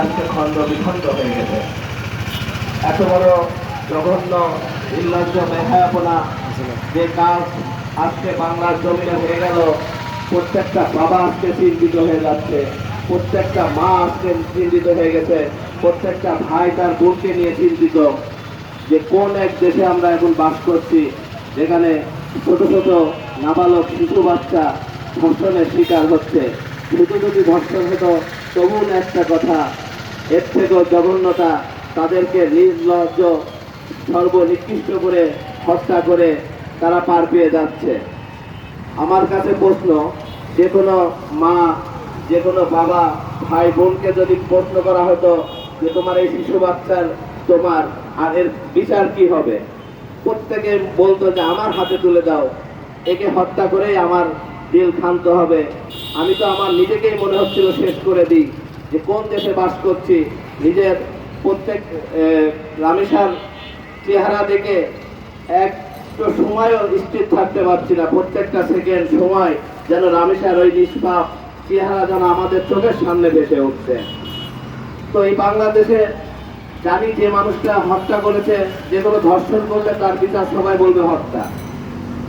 আজকে খণ্ড বিখণ্ড হয়ে গেছে। এত বড় জঘন্য নির্লজ্জ বেহায়াপনা যে কাজ আজকে বাংলার জমিনে হয়ে গেল, প্রত্যেকটা বাবা আজকে চিন্তিত হয়ে যাচ্ছে, প্রত্যেকটা মা আজকে চিন্তিত হয়ে গেছে, প্রত্যেকটা ভাই তার বোনকে নিয়ে চিন্তিত যে কোন এক দেশে আমরা এখন বাস করছি যেখানে ছোট ছোট নাবালক শিশু বাচ্চা ধর্ষণের শিকার হচ্ছে। শুধু যদি ধর্ষণ হতো তবু একটা কথা, এর থেকেও জঘন্যতা তাদেরকে নির্লজ্জ সর্বনিকৃষ্ট করে হত্যা করে তারা পার পেয়ে যাচ্ছে। আমার কাছে প্রশ্ন, যে কোনো মা, যে কোনো বাবা, ভাই বোনকে যদি প্রশ্ন করা হতো যে তোমার এই শিশু বাচ্চার তোমার আর এর বিচার কি হবে, প্রত্যেকে বলতো যে আমার হাতে তুলে দাও, একে হত্যা করেই আমার দিল ক্ষান্ত হবে। আমি তো আমার নিজেকেই মনে হচ্ছিল শেষ করে দিই, যে কোন দেশে বাস করছি। নিজের প্রত্যেক রামেশার চেহারা দেখে একটু সময়ও স্থির থাকতে পারছি না। প্রত্যেকটা সেকেন্ড সময় যেন রামেশার ওই নিষ্পাপ চেহারা যেন আমাদের চোখের সামনে ভেসে উঠছে। তো এই বাংলাদেশে জানি যে মানুষটা হত্যা করেছে, যে কোনো ধর্ষণ করলে তার বিচার সবাই বলবে হত্যা,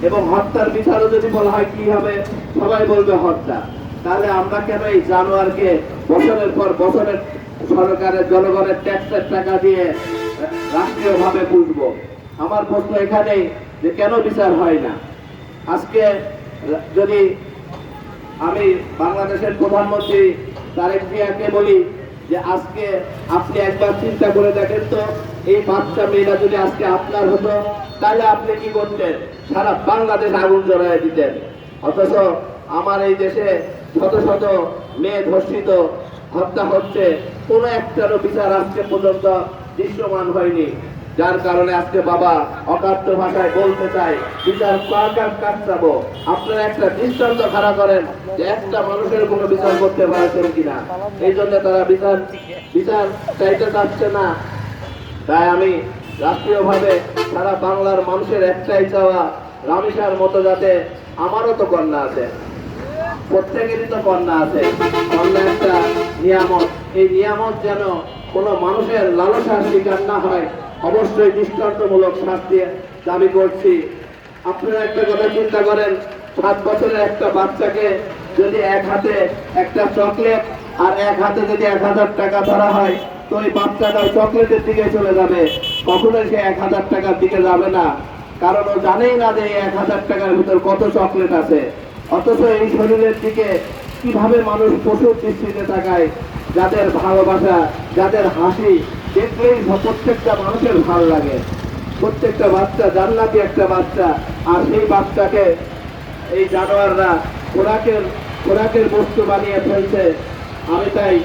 এবং হত্যার বিচারও যদি বলা হয় কি হবে, সবাই বলবে হত্যা। তাহলে আমরা কেন এই জানোয়ারকে বছরের পর বছরের সরকারের জনগণের ট্যাক্সের টাকা দিয়ে রাষ্ট্রীয়ভাবে পুষবো? আমার প্রশ্ন এখানেই যে কেন বিচার হয় না। আজকে যদি আমি বাংলাদেশের প্রধানমন্ত্রী তারেক জিয়াকে বলি যে আজকে আপনি একবার চিন্তা করে দেখেন তো, এই বাচ্চা মেয়েরা যদি আজকে আপনার হতো তাহলে আপনি কি করতেন? সারা বাংলাদেশ আগুন জ্বালায় দিতেন। অথচ আমার এই দেশে শত শত মেয়ে ধর্ষিত, হত্যা হচ্ছে, কোনো একটারও বিচার আজকে পর্যন্ত দৃশ্যমান হয়নি। যার কারণে আজকে বাবা অকাট্য ভাষায় বলতে চাই, বিচার কার চাবো? আপনারা একটা দৃষ্টান্ত খাড়া করেন যে একটা মানুষের কোনো বিচার করতে পারছেন কিনা। এই জন্য তারা বিচার চাইতে চাচ্ছে না। তাই আমি রাষ্ট্রীয়ভাবে সারা বাংলার মানুষের একটাই চাওয়া, রামেশার মতো যাতে, আমারও তো কন্যা আছে, প্রত্যেকেরই তো কন্যা আছে, কন্যা একটা নিয়ামত, এই নিয়ামত যেন কোনো মানুষের লালসার শিকার না হয়, অবশ্যই দৃষ্টান্তমূলক শাস্তি দাবি করছি। আপনারা একটা কথা চিন্তা করেন, 7 বছরের একটা বাচ্চাকে যদি এক হাতে একটা চকলেট আর এক হাতে যদি 1000 টাকা ধরা হয়, তো এই বাচ্চাটা চকলেটের দিকে চলে যাবে, কখনোই সে 1000 টাকার দিকে যাবে না, কারণ ও জানেই না যে 1000 টাকার ভিতর কত চকলেট আছে। অথচ এই শরীরের দিকে কিভাবে মানুষ পশুর দৃষ্টিতে তাকায়, যাদের ভালোবাসা, যাদের হাসি দেখলেই প্রত্যেকটা মানুষের ভালো লাগে। প্রত্যেকটা বাচ্চা জান্নাতি একটা বাচ্চা, আর সেই বাচ্চাকে এই জানোয়াররা খোরাকের বস্তু বানিয়ে ফেলছে। আমি তাই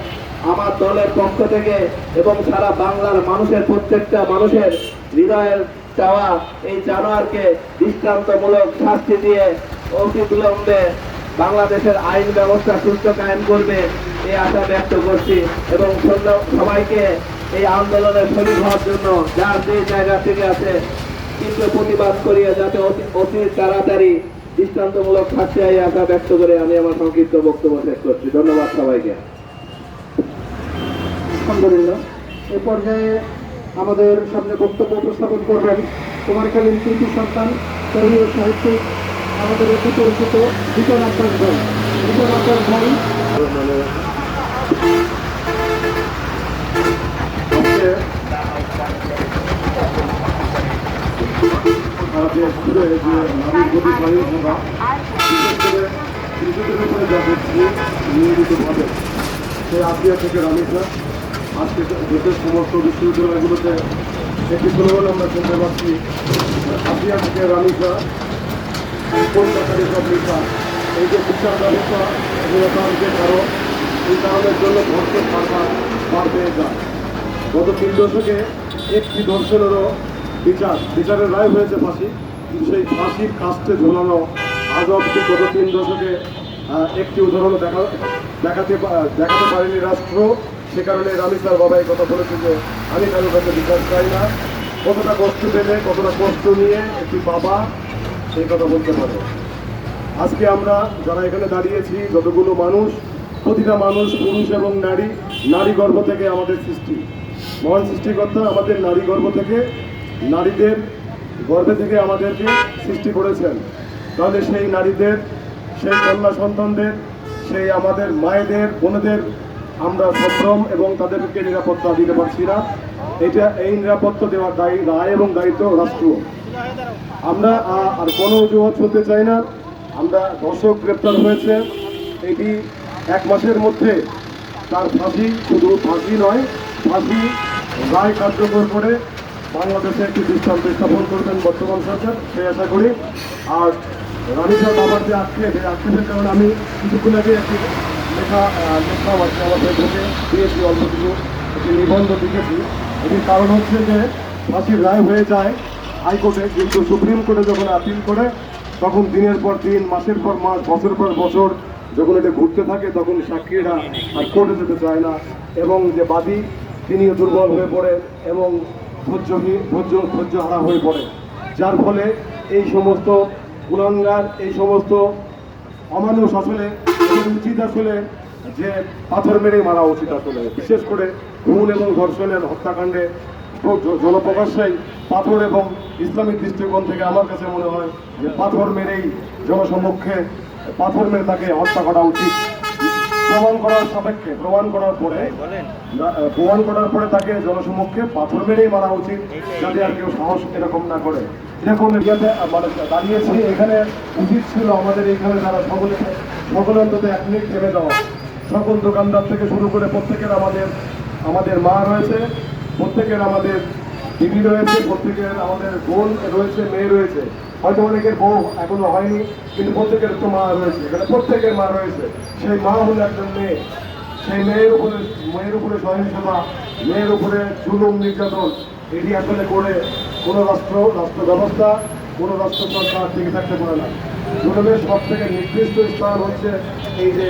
আমার দলের পক্ষ থেকে এবং সারা বাংলার মানুষের, প্রত্যেকটা মানুষের হৃদয়ের চাওয়া, এই জানোয়ারকে দৃষ্টান্তমূলক শাস্তি দিয়ে অতি বিলম্বে বাংলাদেশের আইন ব্যবস্থা সুস্থ কায়েম করবে, এই আশা ব্যক্ত করছি। এবং সবাইকে এই আন্দোলনের শরীর হওয়ার জন্য যার যে জায়গা থেকে আছে কিন্তু প্রতিবাদ করিয়ে যাতে অতি তাড়াতাড়ি দৃষ্টান্তমূলক শাস্তি, এই আশা ব্যক্ত করে আমি আমার সংক্ষিপ্ত বক্তব্য শেষ করছি। ধন্যবাদ সবাইকে। আলহামদুলিল্লাহ, এ পর্যায়ে আমাদের সামনে বক্তব্য উপস্থাপন করবেন কুমারখালীর কৃতি সন্তান, কবি ও সাহিত্যিক, আমাদের অতি পরিচিত বিজন আব্বাস ভাই। বিজন আব্বাস ভাই নিয়মিতভাবে সেই আপিয়া থেকে রামেশা আজকে দেশের সমস্ত বিশ্ববিদ্যালয়গুলোতে একটি স্লোগান আমরা শুনতে পাচ্ছি, আপিয়া থেকে রামেশা কলকাতার সব লেখা। এই যে শিক্ষার ব্যবস্থা যে কারণ, এই কারণের জন্য ধর্ষণ সংখ্যা পার পেয়ে যায়। গত 3 দশকে একটি ধর্ষণেরও বিচারের রায় হয়েছে ফাঁসি, কিন্তু সেই ফাঁসির কাস্তে ঝোলানো আজ অবধি গত 3 দশকে একটি উদাহরণ দেখাতে পারেনি রাষ্ট্র। সে কারণে রামেশার বাবা এই কথা বলেছে যে আমি কারোর কাছে বিচার চাই না। কতটা কষ্ট পেলে, কতটা কষ্ট নিয়ে একটি বাবা সেই কথা বলতে পারে। আজকে আমরা যারা এখানে দাঁড়িয়েছি, যতগুলো মানুষ, প্রতিটা মানুষ পুরুষ এবং নারী, নারী গর্ভ থেকে আমাদের সৃষ্টি। মহান সৃষ্টিকর্তা আমাদের নারী গর্ভ থেকে, নারীদের গর্ভে থেকে আমাদেরকে সৃষ্টি করেছেন। তাহলে সেই নারীদের, সেই কন্যা সন্তানদের, সেই আমাদের মায়েদের, বোনেদের আমরা সম্ভ্রম এবং তাদেরকে নিরাপত্তা দিতে পারছি না। এই নিরাপত্তা দেওয়ার দায় এবং দায়িত্ব রাষ্ট্র। আমরা আর কোনো অজুহাত শুনতে চাই না। আমরা দর্শক গ্রেপ্তার হয়েছে, এটি 1 মাসের মধ্যে তার ফাঁসি, শুধু ফাঁসি নয়, ফাঁসি রায় কার্যকর করে বাংলাদেশে একটি দৃষ্টান্ত স্থাপন করবেন বর্তমান সরকার, সেই আশা করি। আর রানিসা বাবার যে আক্ষেপের কারণে আমি কিছুক্ষণ আগে একটি লেখা আমার ফেসবুকে দিয়েছি, অল্প কিছু একটি নিবন্ধ লিখেছি। এটির কারণ হচ্ছে যে ফাঁসির রায় হয়ে যায় হাইকোর্টে, কিন্তু সুপ্রিম কোর্টে যখন আপিল করে তখন দিনের পর দিন, মাসের পর মাস, বছর পর বছর যখন এটা ঘুরতে থাকে তখন সাক্ষীরা আর কোর্টে যেতে চায় না, এবং যে বাদী তিনিও দুর্বল হয়ে পড়েন এবং ধৈর্যহারা হয়ে পড়ে, যার ফলে এই সমস্ত গুণাঙ্গার, এই সমস্ত অমানুষ আসলে এদের উচিত আসলে যে পাথর মেরে মারা উচিত আসলে। বিশেষ করে খুন এবং ধর্ষণের হত্যাকাণ্ডে জনপ্রকাশ্যেই পাথর, এবং ইসলামিক দৃষ্টিকোণ থেকে আমার কাছে মনে হয় যে পাথর মেরেই জনসম্মুখে পাথর মেরে তাকে হত্যা করা উচিত। প্রমাণ করার সাপেক্ষে, প্রমাণ করার পরে তাকে জনসম্মুখে পাথর মেরেই মারা উচিত, যাতে আর কেউ সাহস এরকম না করে। এরকম এরিয়াতে মানে দাঁড়িয়েছি, এখানে উচিত ছিল আমাদের এইখানে যারা সকলে অন্তত 1 মিনিট থেমে দেওয়া। সকল দোকানদার থেকে শুরু করে প্রত্যেকের আমাদের মা রয়েছে, প্রত্যেকের আমাদের দিদি রয়েছে, প্রত্যেকের আমাদের বোন রয়েছে, মেয়ে রয়েছে। হয়তো অনেকের বউ এখনো হয়নি, কিন্তু প্রত্যেকের তো মা রয়েছে, এখানে প্রত্যেকের মা রয়েছে। সেই মা হলো একজন মেয়ে, সেই মেয়ের উপরে সহিংসতা, মেয়ের উপরে জুলুম নির্যাতন, এটি আসলে করে কোনো রাষ্ট্র ব্যবস্থা, কোনো রাষ্ট্র সরকার টিকে থাকতে পারে না। জুলুমের সব থেকে নির্দিষ্ট স্থান হচ্ছে এই যে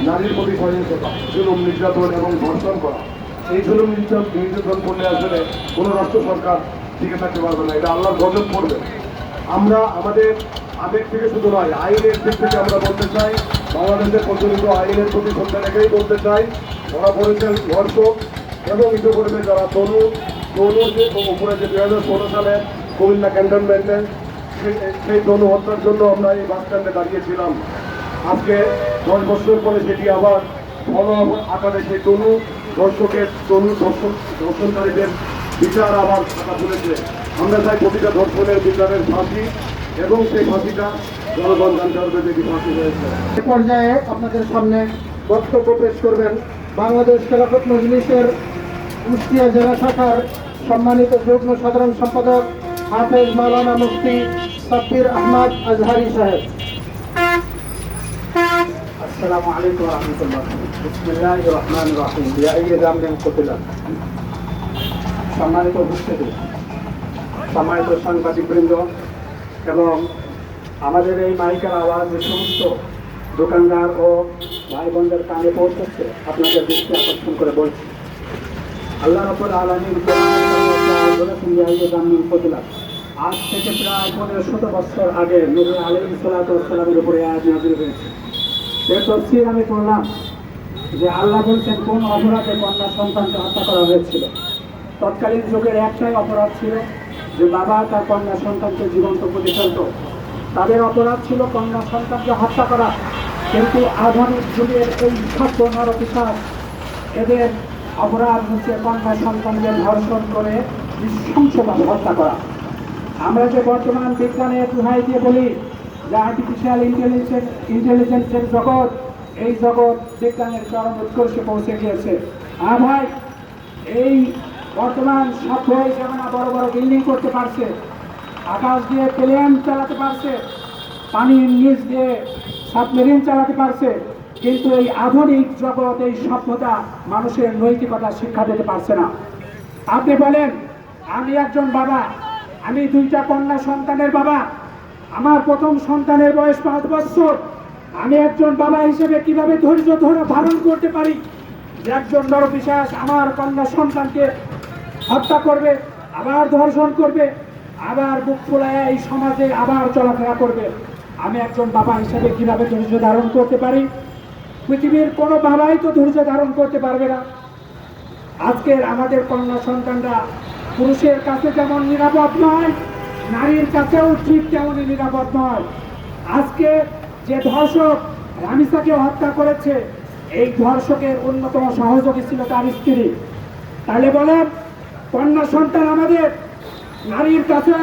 নারীর প্রতি সহিংসতা, জুলুম নির্যাতন এবং ধর্ষণ করা। এই জুলুম নির্যাতন করলে আসলে কোনো রাষ্ট্র সরকার টিকে থাকতে পারবে না, এটা আল্লাহর গজব পড়বে। আমরা আমাদের আবেগ থেকে শুধু নয়, আইনের দিক থেকে আমরা বলতে চাই, বাংলাদেশের প্রচলিত আইনের প্রতি শ্রদ্ধা রেখেই বলতে চাই, ধরা পড়েছেন ধর্ষক এবং ইতিপূর্বে যারা তরুণ যে উপরে যে 2016 সালে কুমিল্লা ক্যান্টনমেন্টে সেই তনু হত্যার জন্য আমরা এই বাস স্ট্যান্ডে দাঁড়িয়েছিলাম। আজকে 10 বছর পরে সেটি আবার বড় আকারে সেই ধর্ষণকারীদের বিচার আবার খাতা তুলেছে। আমরা চাই প্রতিটা ধর্ষণের বিচারের ফাঁসি, এবং সেই ফাঁসিটা জনগণ জানতে পারবে যে ফাঁসি হয়েছে। এ পর্যায়ে আপনাদের সামনে বক্তব্য পেশ করবেন বাংলাদেশ খেলাফত মজলিসের কুষ্টিয়া জেলা শাখার সম্মানিত যুগ্ম সাধারণ সম্পাদক হাফেজ মাওলানা মুফতি সাব্বির আহমদ আজহারি সাহেব। আসসালামু আলাইকুম ওয়া রাহমাতুল্লাহ। বিসমিল্লাহির রহমানির রহিম। ইয়া আইয়ুহাল মুমিনুন, সম্মানিত উপস্থিতি, সম্মানিত সাংবাদিকবৃন্দ এবং আমাদের এই মাইকের আওয়াজ যে সমস্ত দোকানদার ও ভাই বোনদের কানে পৌঁছচ্ছে, আপনাদের দৃষ্টি আকর্ষণ করে বলছি, আল্লাহ রাব্বুল আলামিন আজ থেকে প্রায় 1500 বছর আগে নবী আলাইহিস সালাতু ওয়াস সালামের উপরে আয়াত নাযিল হয়েছে। এর তাফসীর আমি পড়লাম যে আল্লাহ বলছেন কোন অপরাধে কন্যা সন্তানকে হত্যা করা হয়েছিল। তৎকালীন যুগের একটাই অপরাধ ছিল যে বাবা তার কন্যা সন্তানকে জীবন্ত পুঁতে ফেলত। তাদের অপরাধ ছিল কন্যা সন্তানকে হত্যা করা। কিন্তু আধুনিক যুগের এই ছাত্র নরপিশাচ, এদের অপরাধ হচ্ছে কন্যা সন্তানকে ধর্ষণ করে নৃশংসভাবে হত্যা করা। আমরা যে বর্তমান বিজ্ঞানের দোহাই দিয়ে বলি যে আর্টিফিশিয়াল ইন্টেলিজেন্সের জগৎ, এই জগৎ বিজ্ঞানের চরম উৎকর্ষে পৌঁছে গিয়েছে। ভাই, এই বর্তমান সভ্যই যেমন বড় বড় বিল্ডিং করতে পারছে, আকাশ দিয়ে প্লেন চালাতে পারছে, পানির নিচ দিয়ে সাবমেরিন চালাতে পারছে, কিন্তু এই আধুনিক জগৎ, এই সভ্যতা মানুষের নৈতিকতা শিক্ষা দিতে পারছে না। আপনি বলেন, আমি একজন বাবা, আমি 2টা কন্যা সন্তানের বাবা, আমার প্রথম সন্তানের বয়স 5 বছর। আমি একজন বাবা হিসেবে কিভাবে ধৈর্য ধারণ করতে পারি যে একজন নরপিশাচ আমার কন্যা সন্তানকে হত্যা করবে, আবার ধর্ষণ করবে, আবার বুক ফুলায় এই সমাজে আবার চলাফেরা করবে? আমি একজন বাবা হিসেবে কিভাবে ধৈর্য ধারণ করতে পারি? পৃথিবীর কোনো বাবাই তো ধৈর্য ধারণ করতে পারবে না। আজকের আমাদের কন্যা সন্তানরা পুরুষের কাছে যেমন নিরাপদ নয়, নারীর কাছেও ঠিক তেমনই নিরাপদ নয়। আজকে যে ধর্ষক রামিসাকে হত্যা করেছে, এই ধর্ষকের অন্যতম সহযোগী ছিল তার স্ত্রী। তাহলে বলেন, কন্যা সন্তান আমাদের নারীর কাছে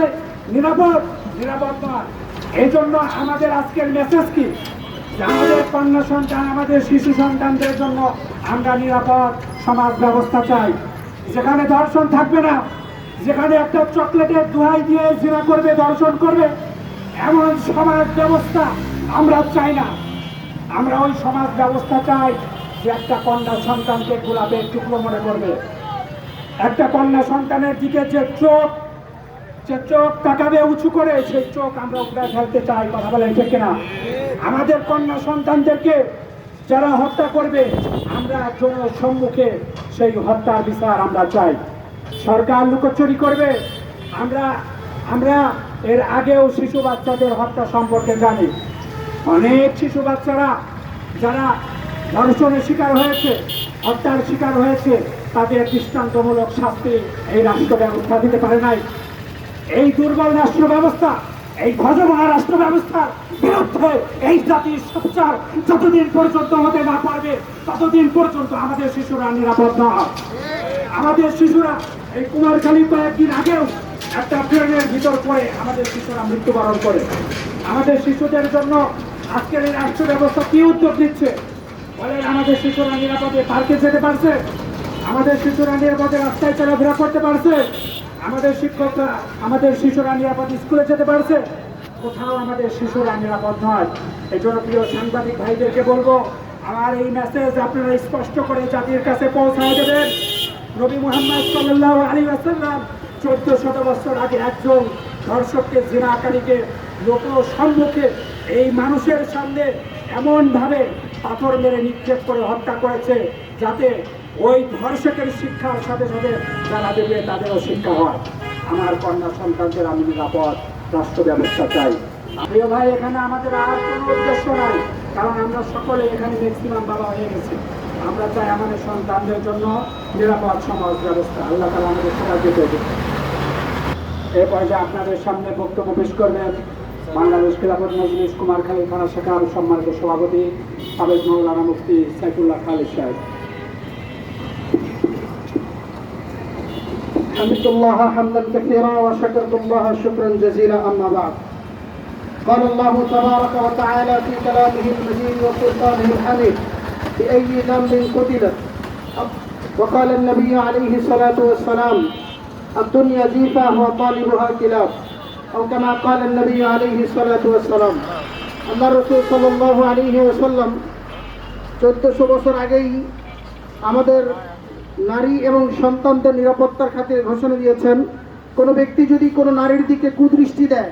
নিরাপদ নয়। এই জন্য আমাদের আজকের মেসেজ কি, যে আমাদের কন্যা সন্তান, আমাদের শিশু সন্তানদের জন্য আমরা নিরাপদ সমাজ ব্যবস্থা চাই, যেখানে ধর্ষণ থাকবে না, যেখানে একটা চকলেটের দোহাই দিয়ে জিনা করবে, ধর্ষণ করবে, এমন সমাজ ব্যবস্থা আমরা চাই না। আমরা ওই সমাজ ব্যবস্থা চাই যে একটা কন্যা সন্তানকে গোলাপের টুকরো মনে করবে, একটা কন্যা সন্তানের দিকে যে চোখ তাকাবে উঁচু করে, সেই চোখ আমরা উপরে ফেলতে চাই। কথা বলেন ঠিক কিনা? আমাদের কন্যা সন্তানদেরকে যারা হত্যা করবে, আমরা জনসম্মুখে সেই হত্যার বিচার আমরা চাই। সরকার লুকোচুরি করবে, আমরা এর আগেও শিশু বাচ্চাদের হত্যা সম্পর্কে জানি। অনেক শিশু বাচ্চারা যারা ধর্ষণের শিকার হয়েছে, হত্যার শিকার হয়েছে, তাদের দৃষ্টান্তমূলক শাস্তি এই রাষ্ট্র ব্যবস্থা দিতে পারে নাই। এই দুর্বল রাষ্ট্র ব্যবস্থা, এই ভজমহা রাষ্ট্র ব্যবস্থার বিরুদ্ধে এই জাতির সোচ্চার যতদিন পর্যন্ত হতে না পারবে, ততদিন পর্যন্ত আমাদের শিশুরা নিরাপদ নয়। আমাদের শিশুরা, এই কুমারখালী কয়েকদিন আগেও একটা ট্রেনের ভিতর পড়ে আমাদের শিশুরা মৃত্যুবরণ করে। আমাদের শিশুদের জন্য আজকের এই রাষ্ট্র ব্যবস্থা কি উদ্যোগ নিচ্ছে বলেন? আমাদের শিশুরা নিরাপদে পার্কে যেতে পারছে? আমাদের শিশুরা নিরাপদে রাস্তায় চলাফেরা করতে পারছে? আমাদের শিক্ষকরা, আমাদের শিশুরা নিরাপদ স্কুলে যেতে পারছে? কোথাও আমাদের শিশুরা নিরাপদ নয়। এই জন্য প্রিয় সাংবাদিক ভাইদেরকে বলবো, আমার এই মেসেজ আপনারা স্পষ্ট করে জাতির কাছে পৌঁছায় দেবেন। নবী মুহাম্মদ সাল্লাল্লাহু আলাইহি ওয়াসাল্লাম 1400 বছর আগে একজন ধর্ষককে, জিনাকারীকে লোক সম্মুখে এই মানুষের সামনে এমনভাবে পাথর মেরে নিক্ষেপ করে হত্যা করেছে, যাতে ওই ধর্ষকের শিক্ষার সাথে সাথে যারা দেবে তাদেরও শিক্ষা হয়। আমার কন্যা সন্তানদের আমি নিরাপদ রাষ্ট্র ব্যবস্থা চাই। প্রিয় ভাই, এখানে আমাদের আর কোনো উদ্দেশ্য নাই, কারণ আমরা সকলে এখানে ম্যাক্সিমাম বাবা হয়ে গেছি। আমরা চাই আমাদের সন্তানদের জন্য নিরাপদ সমাজ ব্যবস্থা। আল্লাহ তাআলা আমাদের সবাইকে দেবে। এ পর্যায়ে আপনাদের সামনে বক্তব্য পেশ করবেন বাংলাদেশ খিলাফত মজলিস কুমারখালী থানা শাখার সম্মানিত সভাপতি সাবেক মৌলানা মুফতি সাইফুল্লাহ খালিদ সাহেব। حمدت الله حمدا كثيرا وشكرت الله شكرا جزيلا أما بعد. قال الله تبارك وتعالى في كلامه المجيد وفرقانه الحميد: بأي ذنب قتلت. وقال النبي عليه الصلاة والسلام: الدنيا جيفة وطالبها كلاب. أو كما قال النبي عليه الصلاة والسلام. আল্লাহ রাসূল সাল্লাল্লাহু আলাইহি ওয়াসাল্লাম 1400 বছর আগেই আমাদের নারী এবং সন্তানদের নিরাপত্তার খাতিরে ঘোষণা দিয়েছেন, কোনো ব্যক্তি যদি কোনো নারীর দিকে কুদৃষ্টি দেয়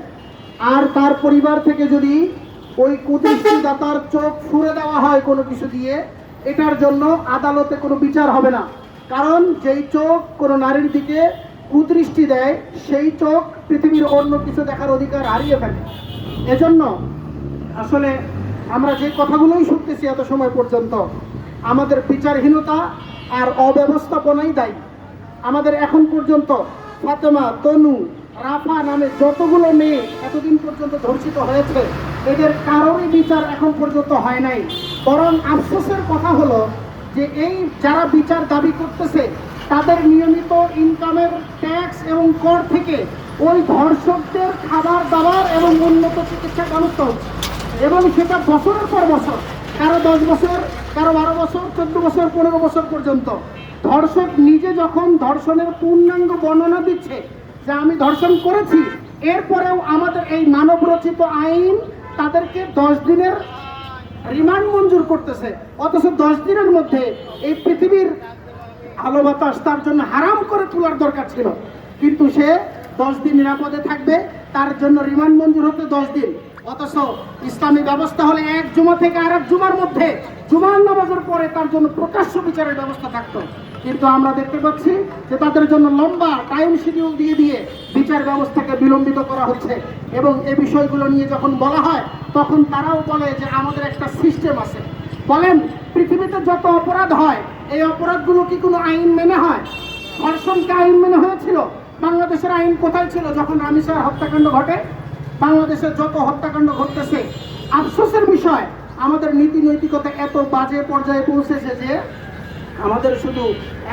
আর তার পরিবার থেকে যদি ওই কুদৃষ্টিদাতার চোখ ফুঁড়ে দেওয়া হয় কোনো কিছু দিয়ে, এটার জন্য আদালতে কোনো বিচার হবে না। কারণ যেই চোখ কোনো নারীর দিকে কুদৃষ্টি দেয়, সেই চোখ পৃথিবীর অন্য কিছু দেখার অধিকার হারিয়ে ফেলে। এজন্য আসলে আমরা যে কথাগুলোই শুনতেছি এত সময় পর্যন্ত, আমাদের বিচারহীনতা আর অব্যবস্থাপনাই দায়ী। আমাদের এখন পর্যন্ত ফাতেমা, তনু, রাফা নামে যতগুলো মেয়ে এতদিন পর্যন্ত ধর্ষিত হয়েছে, এদের কারোরই বিচার এখন পর্যন্ত হয় নাই। বরং আফসোসের কথা হলো যে এই যারা বিচার দাবি করতেছে, তাদের নিয়মিত ইনকামের ট্যাক্স এবং কর থেকে ওই ধর্ষকদের খাবার দাবার এবং উন্নত চিকিৎসা ব্যবস্থা হচ্ছে, এবং সেটা বছরের পর বছর, কারো 10 বছর, কারো 12 বছর, 14 বছর, 15 বছর পর্যন্ত। ধর্ষক নিজে যখন ধর্ষণের পূর্ণাঙ্গ বর্ণনা দিচ্ছে যে আমি ধর্ষণ করেছি, এরপরেও আমাদের এই মানবরচিত আইন তাদেরকে 10 দিনের রিমান্ড মঞ্জুর করতেছে। অথচ 10 দিনের মধ্যে এই পৃথিবীর আলো বাতাস তার জন্য হারাম করে তোলার দরকার ছিল, কিন্তু সে 10 দিন নিরাপদে থাকবে, তার জন্য রিমান্ড মঞ্জুর হতে 10 দিন। অথচ ইসলামী ব্যবস্থা হলে এক জুমা থেকে আরেক জুমার মধ্যে, জুমার নামাজের পরে তার জন্য প্রকাশ্য বিচারের ব্যবস্থা থাকতো। কিন্তু আমরা দেখতে পাচ্ছি যে তাদের জন্য লম্বা টাইম শিডিউল দিয়ে দিয়ে বিচার ব্যবস্থাকে বিলম্বিত করা হচ্ছে। এবং এই বিষয়গুলো নিয়ে যখন বলা হয়, তখন তারাও বলে যে আমাদের একটা সিস্টেম আছে। বলেন, পৃথিবীতে যত অপরাধ হয় এই অপরাধগুলো কি কোনো আইন মেনে হয়? ধর্ষণকে আইন মেনে হয়েছিল? বাংলাদেশের আইন কোথায় ছিল যখন রামিসার হত্যাকাণ্ড ঘটে? বাংলাদেশের যত হত্যাকাণ্ড ঘটতেছে, আফসোসের বিষয় আমাদের নীতি নৈতিকতা এত বাজে পর্যায়ে পৌঁছেছে যে আমাদের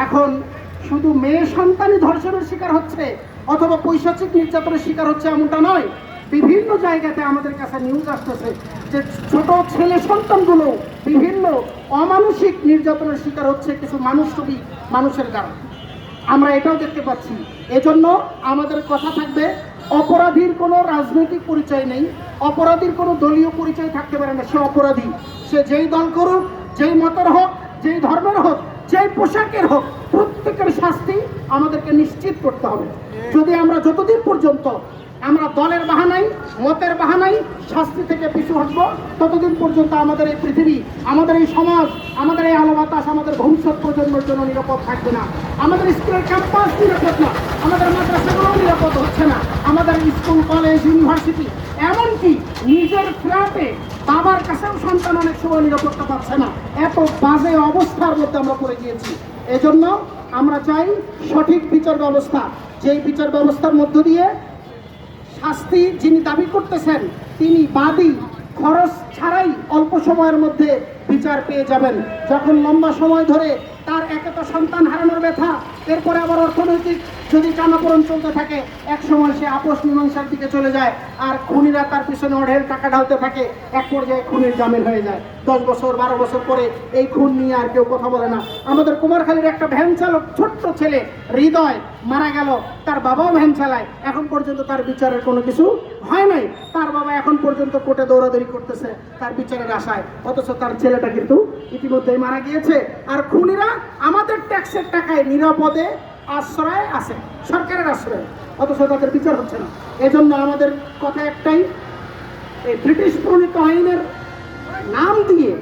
এখন শুধু মেয়ে সন্তানই ধর্ষণের শিকার হচ্ছে অথবা পৈশাচিক নির্যাতনের শিকার হচ্ছে এমনটা নয়। বিভিন্ন জায়গাতে আমাদের কাছে নিউজ আসতেছে যে ছোট ছেলে সন্তানগুলো বিভিন্ন অমানসিক নির্যাতনের শিকার হচ্ছে কিছু মানুষরূপী মানুষের দ্বারা। আমরা এটাও দেখতে পাচ্ছি। এজন্য আমাদের কথা থাকবে, অপরাধীর কোনো রাজনৈতিক পরিচয় নেই, অপরাধীর কোনো দলীয় পরিচয় থাকতে পারে না। সে অপরাধী, সে যেই দল করুক, যেই মতের হোক, যেই ধর্মের হোক, যেই পোশাকের হোক, প্রত্যেকের শাস্তি আমাদেরকে নিশ্চিত করতে হবে। যদি আমরা যতদিন পর্যন্ত আমরা দলের বাহানাই, মতের বাহানাই শাস্তি থেকে পিছু হটবো, ততদিন পর্যন্ত আমাদের এই পৃথিবী, আমাদের এই সমাজ, আমাদের এই আলো বাতাস, আমাদের ভবিষ্যৎ প্রজন্মের জন্য নিরাপদ থাকবে না। আমাদের স্কুলের ক্যাম্পাস নিরাপদ না, আমাদের মাদ্রাসাগুলো নিরাপদ হচ্ছে না, আমাদের স্কুল, কলেজ, ইউনিভার্সিটি, এমনকি নিজের ফ্ল্যাটে বাবার কাছেও সন্তান অনেক সময় নিরাপত্তা পাচ্ছে না। এত বাজে অবস্থার মধ্যে আমরা পড়ে গিয়েছি। এজন্য আমরা চাই সঠিক বিচার ব্যবস্থা, যেই বিচার ব্যবস্থার মধ্য দিয়ে শাস্তি যিনি দাবি করতেছেন তিনি বাদী খরচ ছাড়াই অল্প সময়ের মধ্যে বিচার পেয়ে যাবেন। যখন লম্বা সময় ধরে তার একে তো সন্তান হারানোর ব্যথা, এরপরে আবার অর্থনৈতিক যদি টানাপোড়েন চলতে থাকে, এক সময় সে আপোষ মীমাংসার দিকে চলে যায়, আর খুনিরা তার পিছনে অঢেল টাকা ঢালতে থাকে, এক পর্যায়ে খুনের জামিন হয়ে যায়। 10 বছর 12 বছর পরে এই খুন নিয়ে আর কেউ কথা বলে না। আমাদের কুমারখালীর একটা ভ্যান চালক, ছোট্ট ছেলে হৃদয়, মারা গেল, তার বাবাও ভ্যান চালায়, এখন পর্যন্ত তার বিচারের কোনো কিছু হয় নাই। তার বাবা এখন পর্যন্ত কোর্টে দৌড়াদৌড়ি করতেছে তার বিচারের আশায়, অথচ তার ছেলেটা কিন্তু ইতিমধ্যেই মারা গিয়েছে। আর খুনিরা আমাদের ট্যাক্সের টাকায় নিরাপদে আশ্রয় আছে, সরকারের আশ্রয়, অথচ তাদের বিচার হচ্ছে না। এজন্য আমাদের কথা একটাই, এই ব্রিটিশ প্রণীত আইনের নাম দিয়ে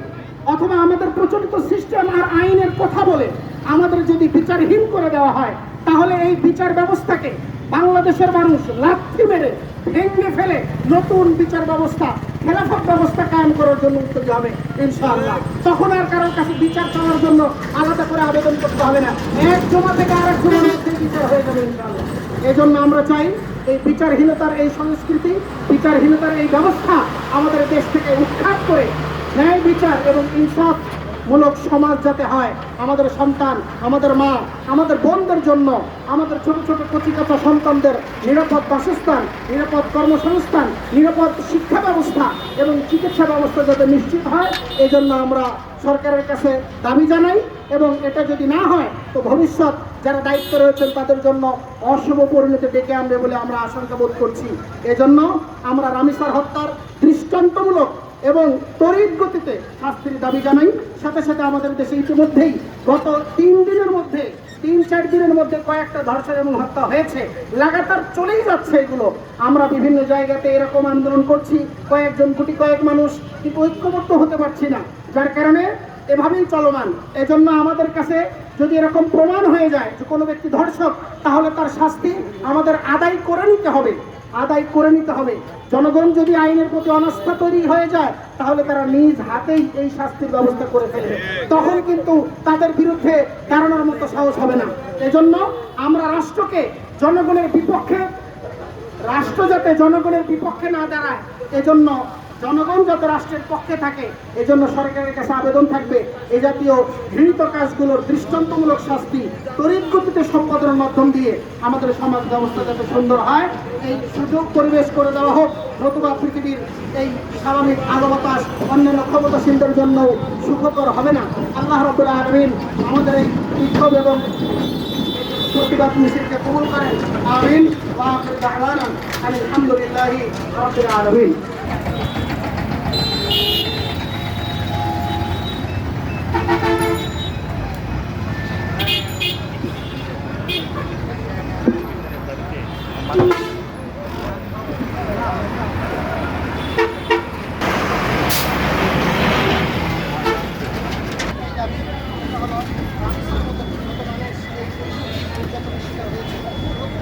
অথবা আমাদের প্রচলিত সিস্টেম আর আইনের কথা বলে আমাদের যদি বিচারহীন করে দেওয়া হয়, তাহলে এই বিচার ব্যবস্থাকে বাংলাদেশের মানুষ লাথি মেরে ভেঙে ফেলে নতুন বিচার ব্যবস্থা, খেলাফত ব্যবস্থা কায়েম করার জন্য উদ্যোগী হবে ইনশাআল্লাহ। তখন আর কারোর কাছে বিচার চাওয়ার জন্য আলাদা করে আবেদন করতে হবে না, এক জমা থেকে আরেক জমার মধ্যে বিচার হয়ে যাবে ইনশাআল্লাহ। এই জন্য আমরা চাই এই বিচারহীনতার এই সংস্কৃতি, বিচারহীনতার এই ব্যবস্থা আমাদের দেশ থেকে উৎখাত করে ন্যায় বিচার এবং ইনসাফ মূলক সমাজ যাতে হয়। আমাদের সন্তান, আমাদের মা, আমাদের বোনদের জন্য, আমাদের ছোট ছোট কচিকাঁচা সন্তানদের নিরাপদ বাসস্থান, নিরাপদ কর্মসংস্থান, নিরাপদ শিক্ষা ব্যবস্থা এবং চিকিৎসা ব্যবস্থা যাতে নিশ্চিত হয়, এই জন্য আমরা সরকারের কাছে দাবি জানাই। এবং এটা যদি না হয় তো ভবিষ্যৎ যারা দায়িত্ব রয়েছেন তাদের জন্য অশুভ পরিণতি ডেকে আনবে বলে আমরা আশঙ্কা বোধ করছি। এজন্য আমরা রামিসার হত্যার দৃষ্টান্তমূলক এবং তড়িৎ গতিতে শাস্তির দাবি জানাই। সাথে সাথে আমাদের দেশে ইতিমধ্যেই গত 3-4 দিনের মধ্যে কয়েকটা ধর্ষণ এবং হত্যা হয়েছে, লাগাতার চলেই যাচ্ছে এগুলো। আমরা বিভিন্ন জায়গাতে এরকম আন্দোলন করছি, কয়েকজন কয়েক মানুষ, কিন্তু ঐক্যবদ্ধ হতে পারছি না, যার কারণে এভাবেই চলমান। এজন্য আমাদের কাছে যদি এরকম প্রমাণ হয়ে যায় যে কোনো ব্যক্তি ধর্ষক, তাহলে তার শাস্তি আমাদের আদায় করে নিতে হবে। জনগণ যদি আইনের প্রতি অনাস্থা তৈরি হয়ে যায়, তাহলে তারা নিজ হাতেই এই শাস্তির ব্যবস্থা করে ফেলবে, তখন কিন্তু তাদের বিরুদ্ধে দাঁড়ানোর মতো সাহস হবে না। এজন্য আমরা রাষ্ট্রকে জনগণের বিপক্ষে, রাষ্ট্র যাতে জনগণের বিপক্ষে না দাঁড়ায়, এজন্য জনগণ যাতে রাষ্ট্রের পক্ষে থাকে, এজন্য সরকারের কাছে আবেদন থাকবে এই জাতীয় ঘৃণিত কাজগুলোর দৃষ্টান্তমূলক শাস্তি তড়িৎ গতিতে সম্পাদনের মাধ্যম দিয়ে আমাদের সমাজ ব্যবস্থা যাতে সুন্দর হয়, এই সুযোগ পরিবেশ করে দেওয়া হোক। নতুবা পৃথিবীর এই স্বাভাবিক আলো বাতাস অন্যান্য ক্ষমতাসীনদের জন্য সুখকর হবে না। আল্লাহ রাব্বুল আলামিন আমাদের এই বিক্ষোভ এবং প্রতিবাদ মিছিলকে কবুল করেন, আমিন। ওয়া আখিরু দাওয়ানা আলহামদুলিল্লাহি রাব্বিল আলামিন।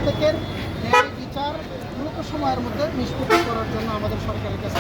প্রত্যেকের ন্যায় বিচার দ্রুত সময়ের মধ্যে নিষ্পত্তি করার জন্য আমাদের সরকারের কাছে